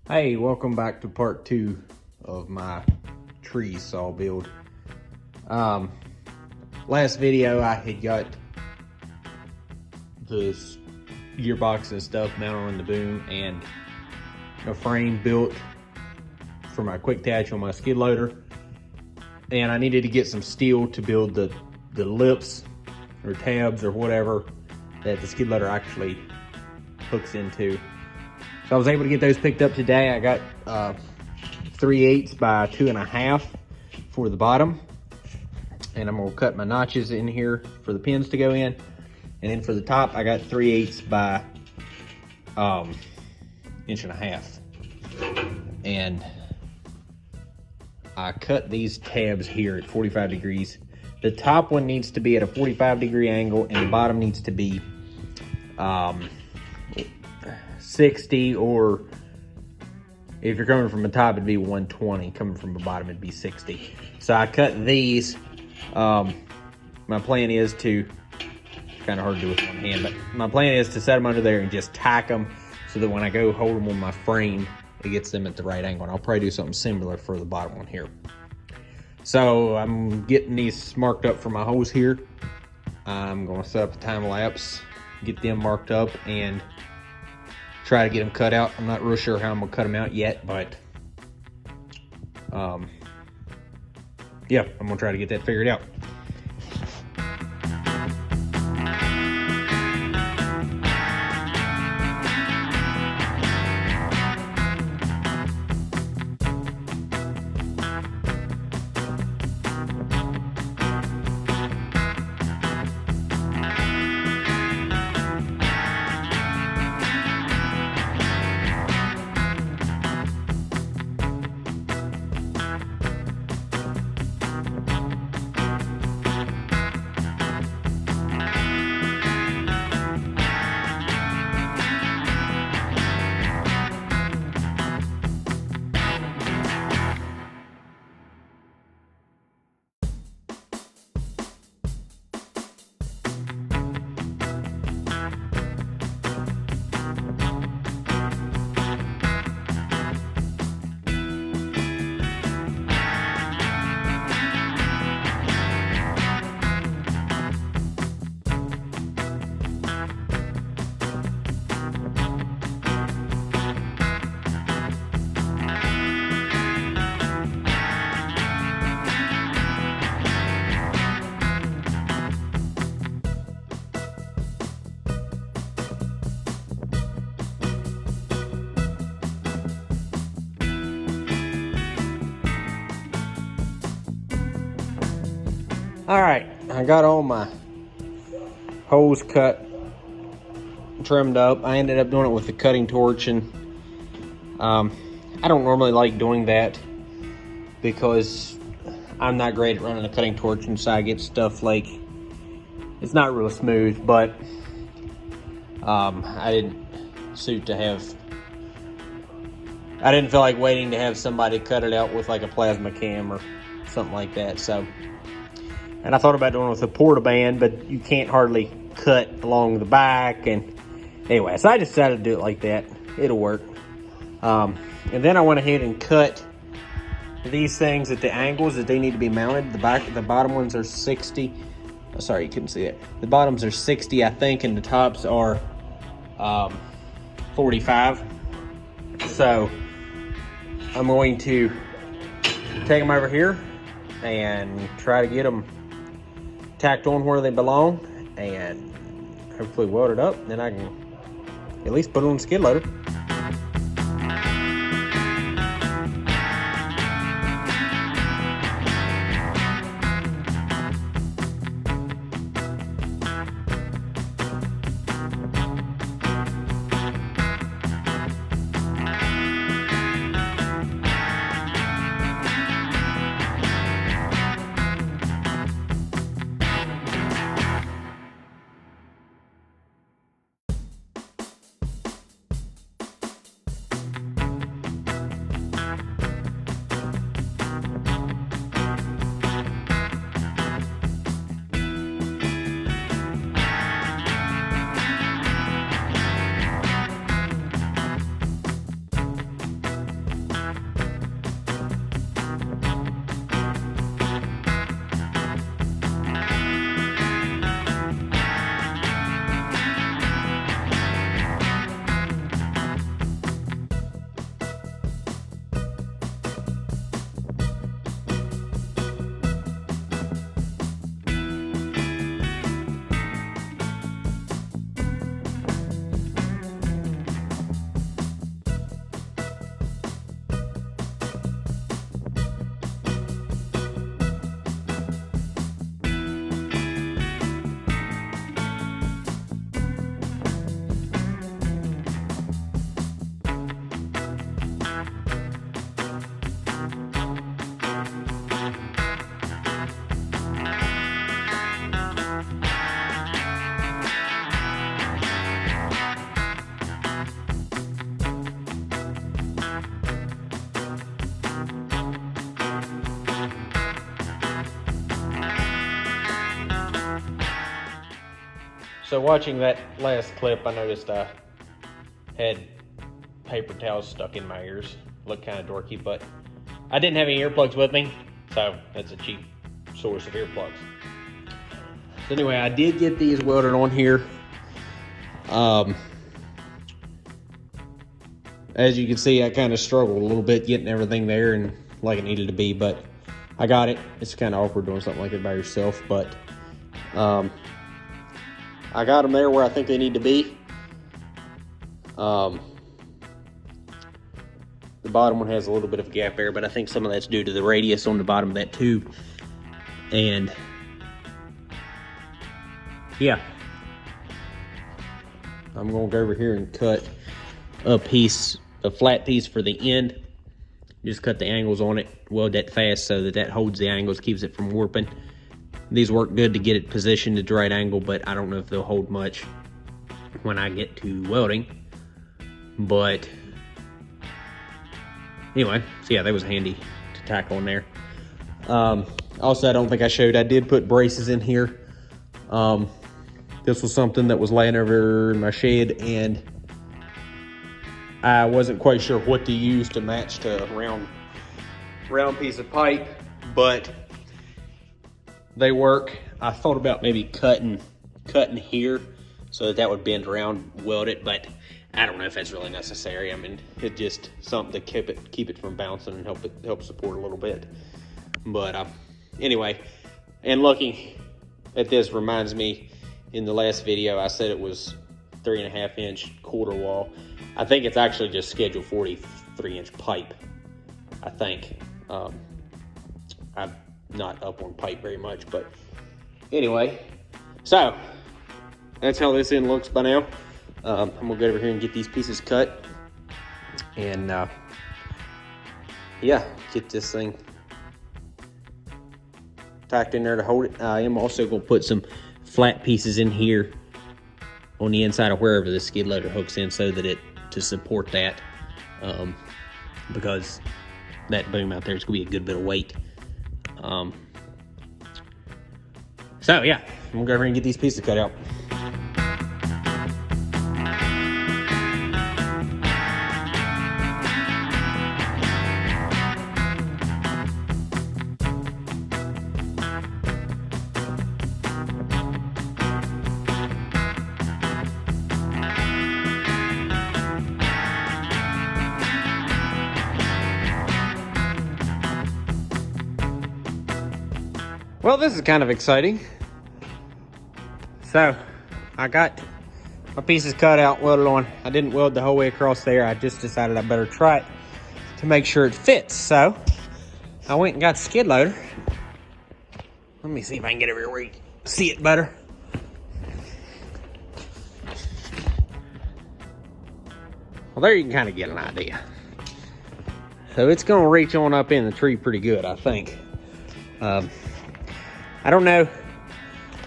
Hey, welcome back to part 2 of my tree saw build. Last video I had got the gearbox and stuff mounted on the boom and a frame built for my quick attach on my skid loader, and I needed to get some steel to build the lips or tabs or whatever that the skid loader actually hooks into. So I was able to get those picked up today. I got 3/8 by 2.5 for the bottom. And I'm gonna cut my notches in here for the pins to go in. And then for the top, I got 3/8 by 1.5 inches. And I cut these tabs here at 45 degrees. The top one needs to be at a 45-degree angle, and the bottom needs to be 60, or if you're coming from the top, it'd be 120. Coming from the bottom, it'd be 60. So I cut these. My plan is to, kind of hard to do with one hand, but my plan is to set them under there and just tack them so that when I go hold them on my frame, it gets them at the right angle. And I'll probably do something similar for the bottom one here. So I'm getting these marked up for my holes here. I'm going to set up a time lapse, get them marked up, and try to get them cut out. I'm not real sure how I'm gonna cut them out yet, but yeah, I'm gonna try to get that figured out. All right, I got all my holes cut, trimmed up. I ended up doing it with the cutting torch, and I don't normally like doing that because I'm not great at running a cutting torch, and so I get stuff like, it's not real smooth, but I didn't feel like waiting to have somebody cut it out with like a plasma cam or something like that. So, and I thought about doing it with a porta-band, but you can't hardly cut along the back. And anyway, so I decided to do it like that. It'll work. And then I went ahead and cut these things at the angles that they need to be mounted. The bottom ones are 60. Oh, sorry, you couldn't see it. The bottoms are 60, I think, and the tops are 45. So I'm going to take them over here and try to get them tacked on where they belong, and hopefully weld it up. Then I can at least put it on the skid loader. So watching that last clip, I noticed I had paper towels stuck in my ears. Looked kind of dorky, but I didn't have any earplugs with me, so that's a cheap source of earplugs. So anyway, I did get these welded on here. As you can see, I kind of struggled a little bit getting everything there and like it needed to be, but I got it. It's kind of awkward doing something like it by yourself, but I got them there where I think they need to be. The bottom one has a little bit of a gap there, but I think some of that's due to the radius on the bottom of that tube. And yeah, I'm gonna go over here and cut a flat piece for the end. Just cut the angles on it, weld that fast so that that holds the angles, keeps it from warping. These work good to get it positioned at the right angle, but I don't know if they'll hold much when I get to welding. But anyway, so yeah, that was handy to tack on there. Also, I don't think I showed, I did put braces in here. This was something that was laying over in my shed, and I wasn't quite sure what to use to match to a round piece of pipe, but they work. I thought about maybe cutting here so that would bend around, weld it, but I don't know if that's really necessary. I mean, it's just something to keep it from bouncing and help support a little bit. But anyway, and looking at this reminds me, in the last video I said it was 3.5 inch quarter wall. I think it's actually just scheduled 43 inch pipe, I think. I'm not up on pipe very much, but anyway, so that's how this end looks by now. I'm gonna go over here and get these pieces cut, and yeah, get this thing tacked in there to hold it. I am also gonna put some flat pieces in here on the inside of wherever the skid loader hooks in, so that to support that, because that boom out there is gonna be a good bit of weight. So yeah, I'm gonna go over and get these pieces cut out. Well, this is kind of exciting. So, I got my pieces cut out, welded on. I didn't weld the whole way across there. I just decided I better try it to make sure it fits. So, I went and got the skid loader. Let me see if I can get over here where you can see it better. Well, there you can kind of get an idea. So, it's going to reach on up in the tree pretty good, I think. I don't know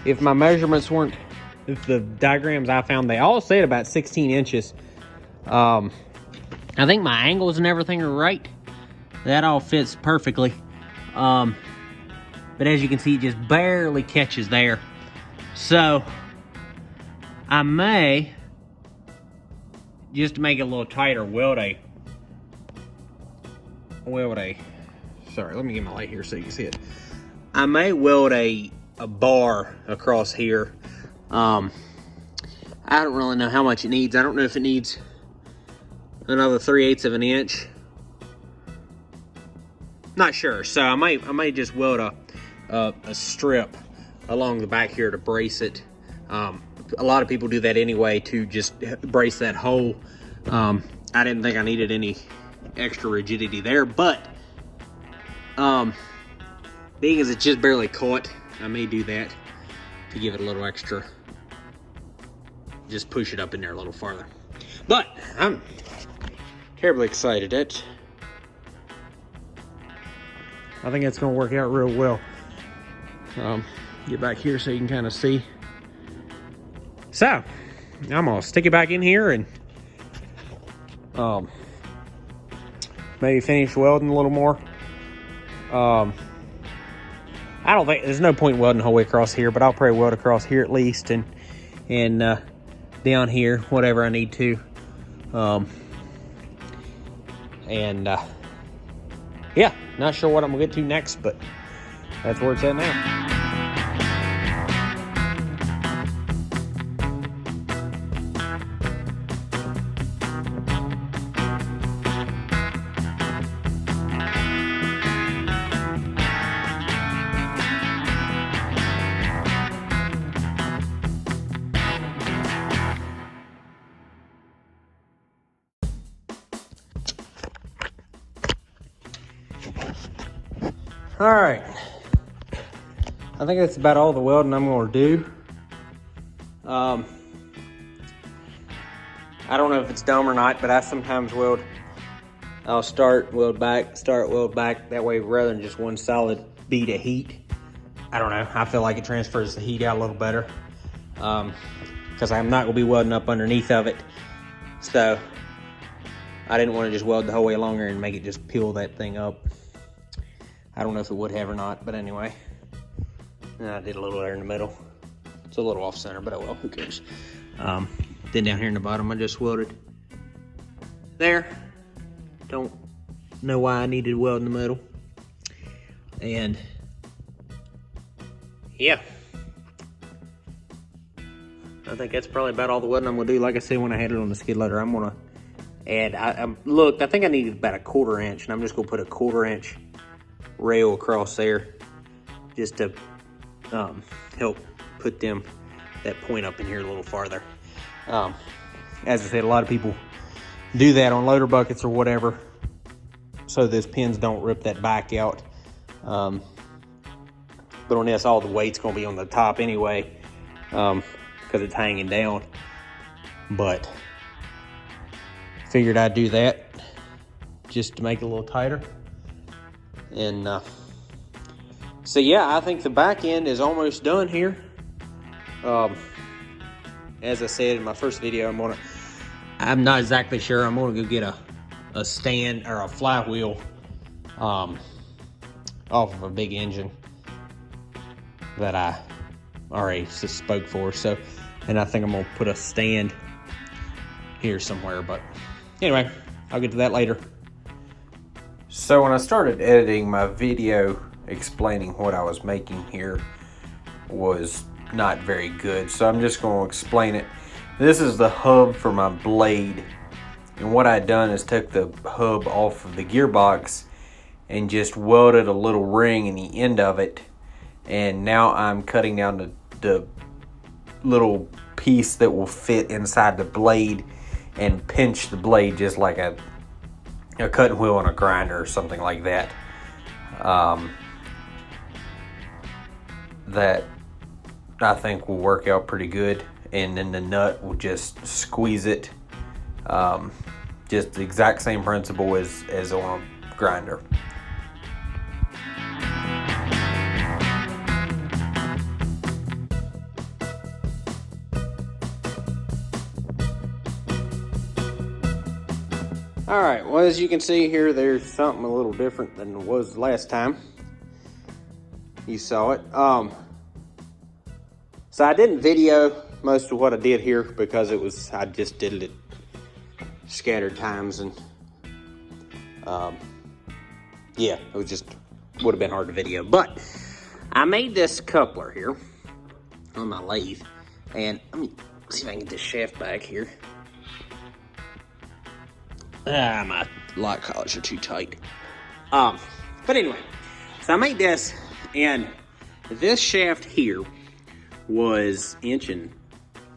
if my measurements weren't, if the diagrams I found, they all said about 16 inches. I think my angles and everything are right. That all fits perfectly. But as you can see, it just barely catches there. So I may, just to make it a little tighter, sorry, let me get my light here so you can see it. I may weld a bar across here. I don't really know how much it needs. I don't know if it needs another 3/8 of an inch. Not sure. So I might just weld a strip along the back here to brace it. A lot of people do that anyway to just brace that hole. I didn't think I needed any extra rigidity there, but being as it's just barely caught, I may do that to give it a little extra. Just push it up in there a little farther. But I'm terribly excited. I think it's going to work out real well. Get back here so you can kind of see. So I'm going to stick it back in here and maybe finish welding a little more. I don't think, there's no point welding the whole way across here, but I'll probably weld across here at least and and down here, whatever I need to. Yeah, not sure what I'm gonna get to next, but that's where it's at now. All right, I think that's about all the welding I'm going to do. I don't know if it's dumb or not, but I sometimes weld. I'll start, weld back, start, weld back. That way, rather than just one solid bead of heat. I don't know. I feel like it transfers the heat out a little better. Because I'm not going to be welding up underneath of it. So I didn't want to just weld the whole way along there and make it just peel that thing up. I don't know if it would have or not, but anyway. I did a little there in the middle. It's a little off center, but oh well, who cares. Then down here in the bottom, I just welded there. Don't know why I needed to weld in the middle. And yeah. I think that's probably about all the welding I'm gonna do. Like I said, when I had it on the skid loader, I'm gonna add, I think I needed about a 1/4 inch, and I'm just gonna put a 1/4 inch rail across there just to help put that point up in here a little farther. As I said, a lot of people do that on loader buckets or whatever, so those pins don't rip that back out. But on this, all the weight's gonna be on the top anyway, because it's hanging down. But figured I'd do that just to make it a little tighter. And so yeah, I think the back end is almost done here. As I said in my first video, I'm not exactly sure. I'm gonna go get a stand or a flywheel off of a big engine that I already spoke for. So, and I think I'm gonna put a stand here somewhere. But anyway, I'll get to that later. So when I started editing, my video explaining what I was making here was not very good, so I'm just going to explain it. This is the hub for my blade, and what I'd done is took the hub off of the gearbox and just welded a little ring in the end of it, and now I'm cutting down the little piece that will fit inside the blade and pinch the blade just like a cutting wheel on a grinder or something like that. That I think will work out pretty good, and then the nut will just squeeze it. Just the exact same principle as on a grinder. All right, well, as you can see here, there's something a little different than it was last time you saw it. So I didn't video most of what I did here because I just did it scattered times, and yeah, it would have been hard to video. But I made this coupler here on my lathe, and let me see if I can get this shaft back here. My lock collars are too tight. But anyway, so I made this, and this shaft here was 1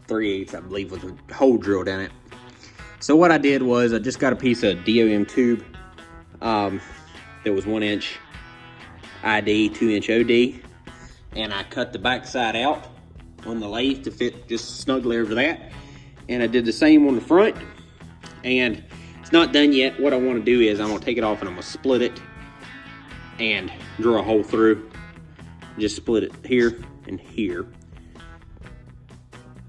3/8, I believe, with a hole drilled in it. So what I did was I just got a piece of DOM tube that was 1 inch ID, 2 inch OD, and I cut the back side out on the lathe to fit just snugly over that. And I did the same on the front, and it's not done yet. What I want to do is I'm going to take it off and I'm going to split it and drill a hole through. Just split it here and here,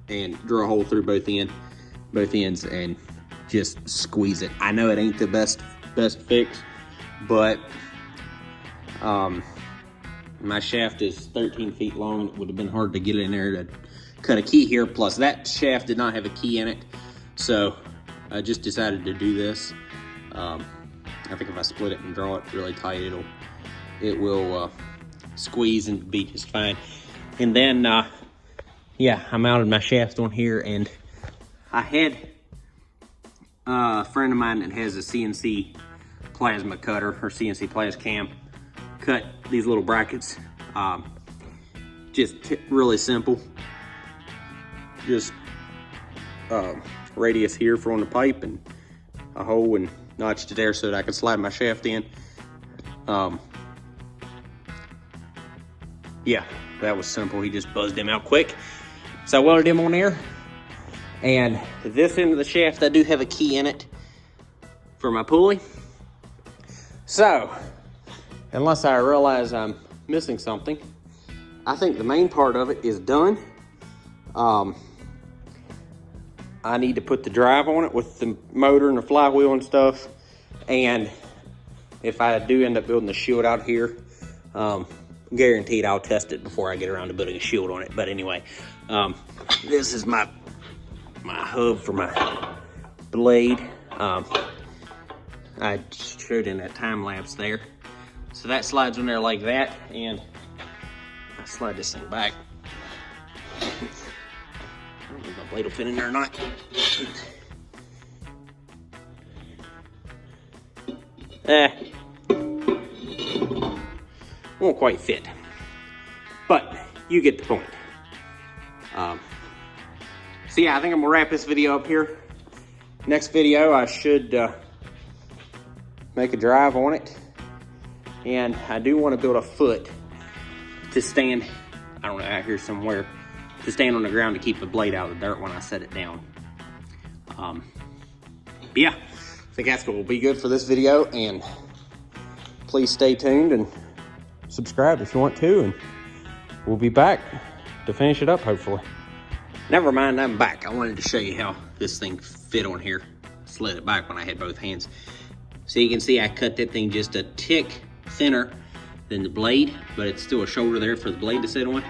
and drill a hole through both ends and just squeeze it. I know it ain't the best fix, but my shaft is 13 feet long. It would have been hard to get in there to cut a key here. Plus that shaft did not have a key in it. So I just decided to do this. I think if I split it and draw it really tight, it will squeeze and be just fine. And then, yeah, I mounted my shaft on here, and I had a friend of mine that has a CNC plasma cutter, or CNC plasma cam, cut these little brackets. Just really simple. Just radius here for on the pipe and a hole, and notched it there so that I could slide my shaft in. Yeah, that was simple. He just buzzed him out quick. So I welded him on there. And this end of the shaft, I do have a key in it for my pulley. So, unless I realize I'm missing something, I think the main part of it is done. I need to put the drive on it with the motor and the flywheel and stuff. And if I do end up building the shield out here, guaranteed I'll test it before I get around to building a shield on it. But anyway, this is my hub for my blade. I showed in that time lapse there. So that slides on there like that, and I slide this thing back. I don't know if my blade will fit in there or not. Won't quite fit, but you get the point. So yeah, I think I'm gonna wrap this video up here. Next video, I should make a drive on it, and I do want to build a foot to stand, I don't know, out here somewhere, to stand on the ground to keep the blade out of the dirt when I set it down. But yeah, I think that's what will be good for this video, and please stay tuned and subscribe if you want to, and we'll be back to finish it up, hopefully. Never mind, I'm back. I wanted to show you how this thing fit on here. Slid it back when I had both hands. So you can see I cut that thing just a tick thinner than the blade, but it's still a shoulder there for the blade to sit on.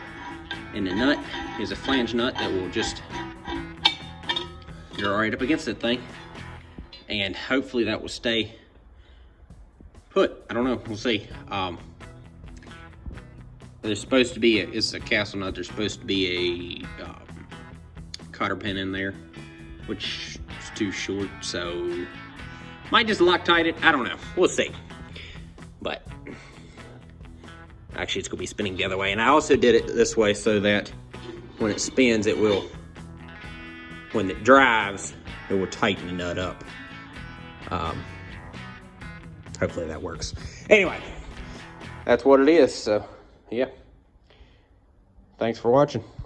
And the nut is a flange nut that will just go right up against that thing. And hopefully that will stay put. I don't know, we'll see. There's supposed to be, it's a castle nut, there's supposed to be a cotter pin in there, which is too short, so might just Loctite it, I don't know, we'll see. But actually it's gonna be spinning the other way, and I also did it this way so that when it spins, it will, when it drives, it will tighten the nut up. Hopefully that works. Anyway, that's what it is, so yeah. Thanks for watching.